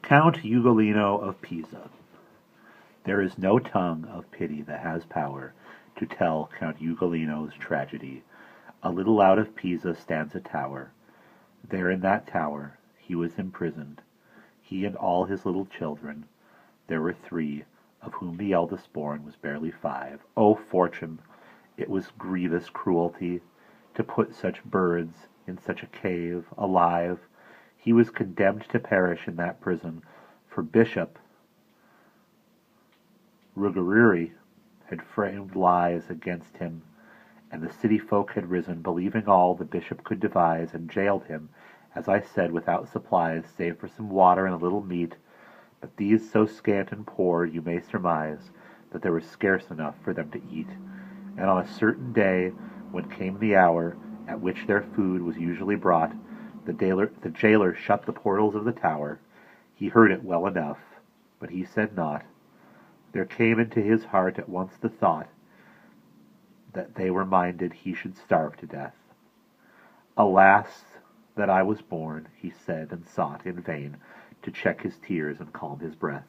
Count Ugolino of Pisa. There is no tongue of pity that has power to tell Count Ugolino's tragedy. A little out of Pisa stands a tower. There in that tower he was imprisoned, he and all his little children. There were 3, of whom the eldest born was barely 5. O fortune! It was grievous cruelty to put such birds in such a cave, alive. He was condemned to perish in that prison, for Bishop Ugolino had framed lies against him, and the city folk had risen, believing all the bishop could devise, and jailed him, as I said, without supplies, save for some water and a little meat. But these so scant and poor, you may surmise, that there was scarce enough for them to eat. And on a certain day, when came the hour at which their food was usually brought, the jailer shut the portals of the tower. He heard it well enough, but he said naught. There came into his heart at once the thought that they were minded he should starve to death. Alas, that I was born, he said, and sought in vain to check his tears and calm his breath.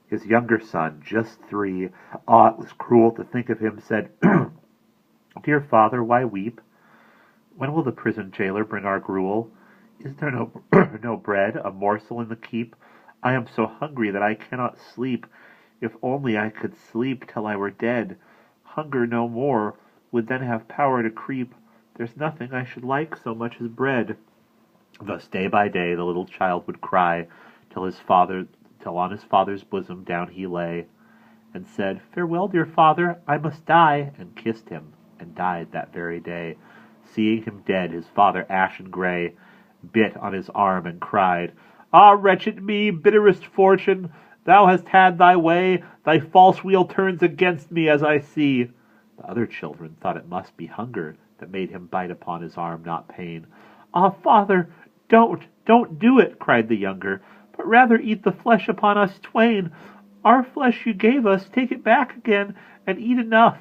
His younger son, just 3, it was cruel to think of him, said, Dear father, why weep? When will the prison jailer bring our gruel? Is there no bread, a morsel in the keep? I am so hungry that I cannot sleep. If only I could sleep till I were dead. Hunger no more, would then have power to creep. There's nothing I should like so much as bread. Thus day by day the little child would cry, till on his father's bosom down he lay, and said, Farewell, dear father, I must die, and kissed him, and died that very day. Seeing him dead, his father, ashen grey, bit on his arm and cried, Ah, wretched me, bitterest fortune! Thou hast had thy way, thy false wheel turns against me, as I see. The other children thought it must be hunger that made him bite upon his arm, not pain. Ah, father, don't do it, cried the younger, but rather eat the flesh upon us twain. Our flesh you gave us, take it back again, and eat enough.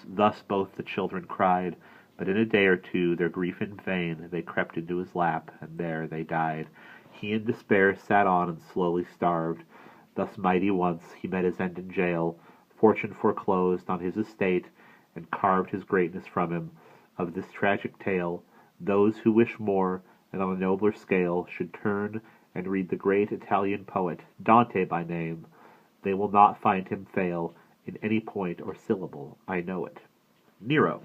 Thus both the children cried, but in a day or two, their grief in vain, they crept into his lap, and there they died. He in despair sat on and slowly starved. Thus mighty once, he met his end in jail. Fortune foreclosed on his estate, and carved his greatness from him. Of this tragic tale, those who wish more, and on a nobler scale, should turn and read the great Italian poet, Dante by name. They will not find him fail in any point or syllable, I know it. Nero.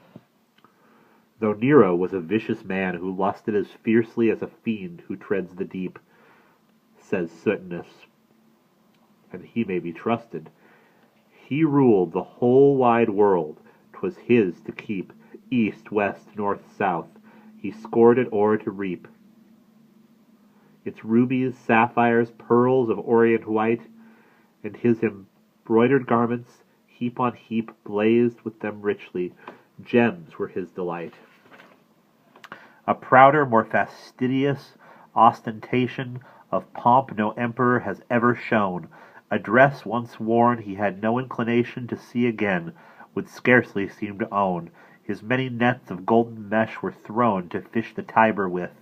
Though Nero was a vicious man who lusted as fiercely as a fiend who treads the deep, says Suetonius, and he may be trusted, he ruled the whole wide world. 'Twas his to keep, east, west, north, south. He scored it o'er to reap. Its rubies, sapphires, pearls of orient white, and his embroidered garments, heap on heap, blazed with them richly. Gems were his delight. A prouder, more fastidious ostentation of pomp no emperor has ever shown. A dress once worn he had no inclination to see again, would scarcely seem to own. His many nets of golden mesh were thrown to fish the Tiber with,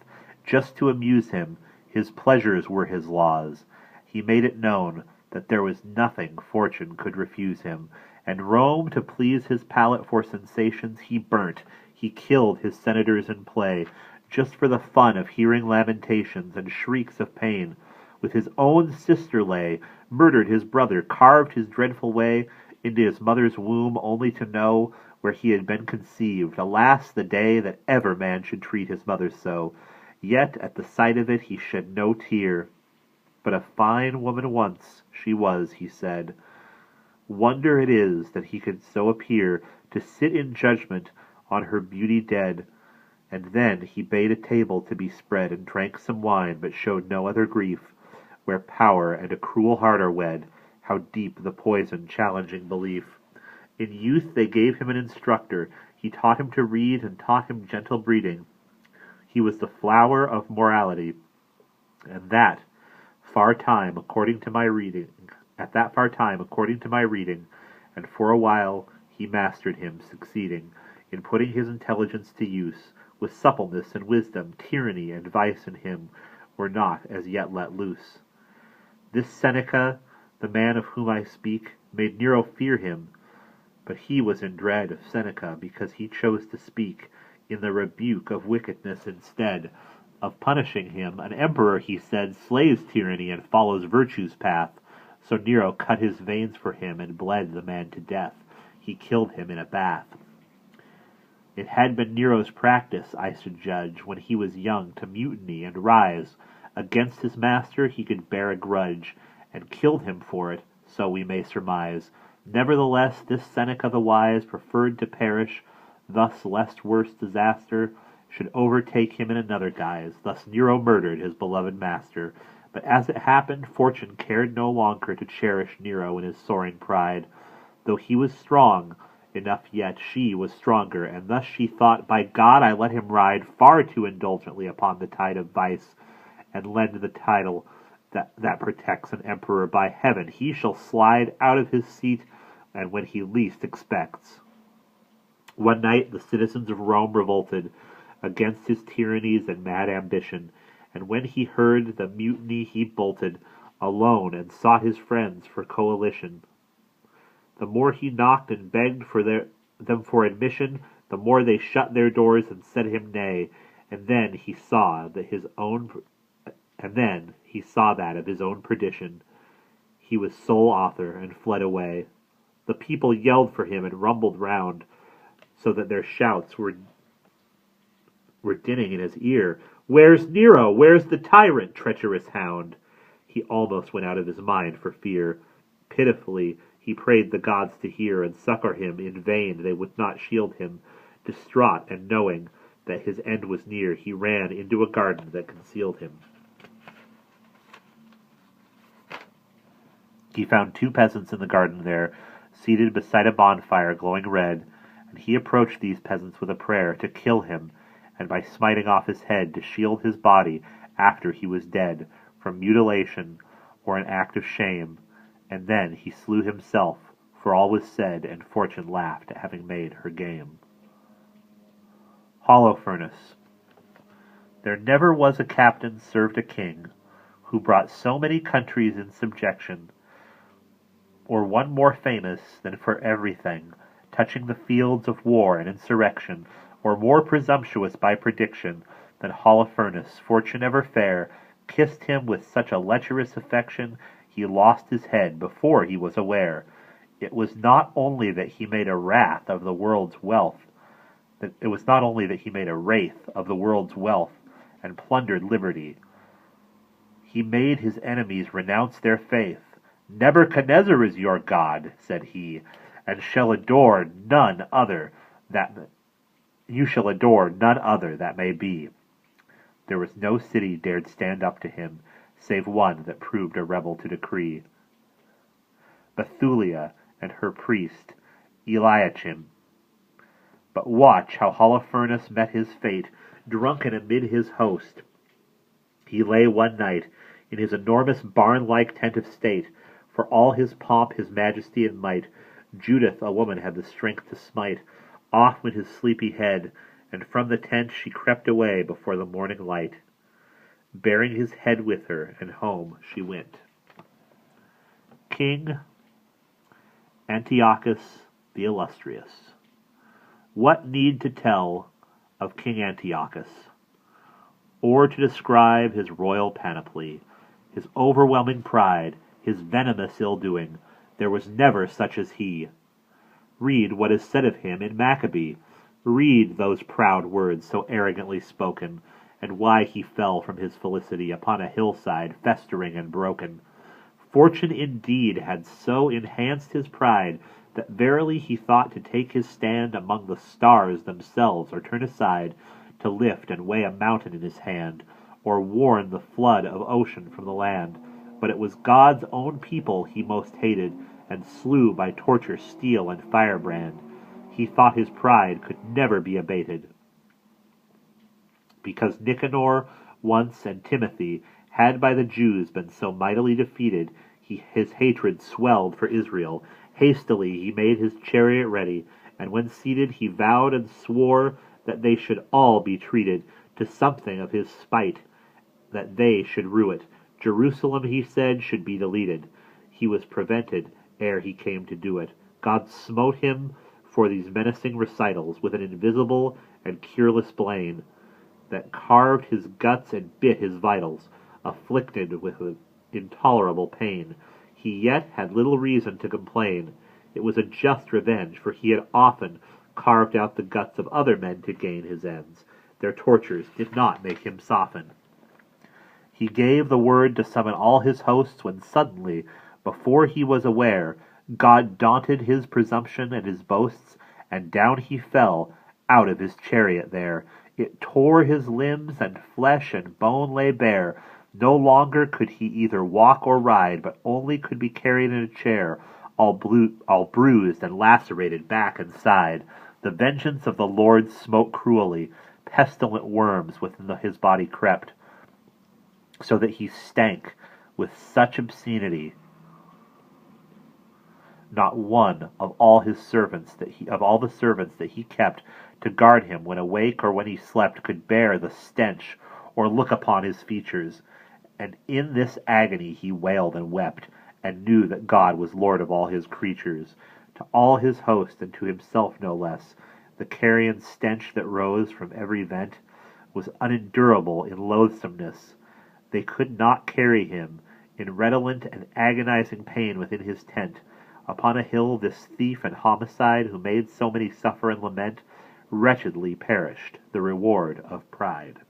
just to amuse him. His pleasures were his laws. He made it known that there was nothing fortune could refuse him, and Rome, to please his palate for sensations, he burnt. He killed his senators in play, just for the fun of hearing lamentations and shrieks of pain. With his own sister lay, murdered his brother, carved his dreadful way into his mother's womb, only to know where he had been conceived. Alas, the day that ever man should treat his mother so! Yet at the sight of it he shed no tear. But a fine woman once she was, he said. Wonder it is that he could so appear, to sit in judgment on her beauty dead. And then he bade a table to be spread, and drank some wine, but showed no other grief. Where power and a cruel heart are wed, how deep the poison challenging belief! In youth they gave him an instructor. He taught him to read, and taught him gentle breeding. He was the flower of morality, and that far time, according to my reading, and for a while he mastered him, succeeding in putting his intelligence to use, with suppleness and wisdom. Tyranny and vice in him were not as yet let loose. This Seneca, the man of whom I speak, made Nero fear him, but he was in dread of Seneca because he chose to speak in the rebuke of wickedness instead of punishing him. An emperor, he said, slays tyranny and follows virtue's path. So Nero cut his veins for him and bled the man to death. He killed him in a bath. It had been Nero's practice, I should judge, when he was young, to mutiny and rise. Against his master he could bear a grudge, and killed him for it, so we may surmise. Nevertheless, this Seneca the wise preferred to perish, thus lest worse disaster should overtake him in another guise. Thus Nero murdered his beloved master. But as it happened, fortune cared no longer to cherish Nero in his soaring pride. Though he was strong enough, yet she was stronger, and thus she thought, by God, I let him ride far too indulgently upon the tide of vice, and lend the title that protects an emperor. By heaven, he shall slide out of his seat, and when he least expects. One night the citizens of Rome revolted against his tyrannies and mad ambition, and when he heard the mutiny he bolted alone and sought his friends for coalition. The more he knocked and begged for them for admission, the more they shut their doors and said him nay, and then he saw that of his own perdition. He was sole author and fled away. The people yelled for him and rumbled round, so that their shouts were dinning in his ear. Where's Nero? Where's the tyrant, treacherous hound? He almost went out of his mind for fear. Pitifully he prayed the gods to hear and succor him. In vain they would not shield him. Distraught and knowing that his end was near, he ran into a garden that concealed him. He found 2 peasants in the garden there, seated beside a bonfire glowing red, and he approached these peasants with a prayer to kill him, and by smiting off his head to shield his body after he was dead from mutilation or an act of shame. And then he slew himself, for all was said, and fortune laughed at having made her game. Holofernes. There never was a captain served a king who brought so many countries in subjection, or one more famous than for everything touching the fields of war and insurrection, or more presumptuous by prediction than Holofernes. Fortune ever fair kissed him with such a lecherous affection, he lost his head before he was aware. It was not only that he made a wrath of the world's wealth, it was not only that he made a wraith of the world's wealth and plundered liberty. He made his enemies renounce their faith. Nebuchadnezzar is your God, said he, and shall adore none other that you shall adore none other that may be. There was no city dared stand up to him, save one that proved a rebel to decree. Bethulia and her priest, Eliachim. But watch how Holofernes met his fate, drunken amid his host. He lay one night in his enormous barn-like tent of state. For all his pomp, his majesty, and might, Judith, a woman, had the strength to smite. Off went his sleepy head, and from the tent she crept away before the morning light. Bearing his head with her, and home she went. King Antiochus the Illustrious. What need to tell of King Antiochus, or to describe his royal panoply, his overwhelming pride, his venomous ill-doing? There was never such as he. Read what is said of him in Maccabee. Read those proud words so arrogantly spoken, and why he fell from his felicity upon a hillside, festering and broken. Fortune indeed had so enhanced his pride that verily he thought to take his stand among the stars themselves, or turn aside to lift and weigh a mountain in his hand, or warn the flood of ocean from the land. But it was God's own people he most hated, and slew by torture, steel, and firebrand. He thought his pride could never be abated. Because Nicanor once and Timothy had by the Jews been so mightily defeated, his hatred swelled for Israel. Hastily he made his chariot ready, and when seated he vowed and swore that they should all be treated to something of his spite, that they should rue it. Jerusalem, he said, should be deleted. He was prevented ere he came to do it. God smote him for these menacing recitals with an invisible and cureless blade that carved his guts and bit his vitals, afflicted with intolerable pain. He yet had little reason to complain. It was a just revenge, for he had often carved out the guts of other men to gain his ends. Their tortures did not make him soften. He gave the word to summon all his hosts, when suddenly, before he was aware, God daunted his presumption and his boasts, and down he fell out of his chariot there. It tore his limbs, and flesh and bone lay bare. No longer could he either walk or ride, but only could be carried in a chair, all bruised and lacerated back and side. The vengeance of the Lord smote cruelly. Pestilent worms within his body crept, so that he stank with such obscenity. Not one of all the servants that he kept to guard him when awake or when he slept could bear the stench or look upon his features. And in this agony he wailed and wept, and knew that God was Lord of all his creatures. To all his host, and to himself no less, the carrion stench that rose from every vent was unendurable in loathsomeness. They could not carry him, in redolent and agonizing pain within his tent. Upon a hill this thief and homicide, who made so many suffer and lament, wretchedly perished, the reward of pride.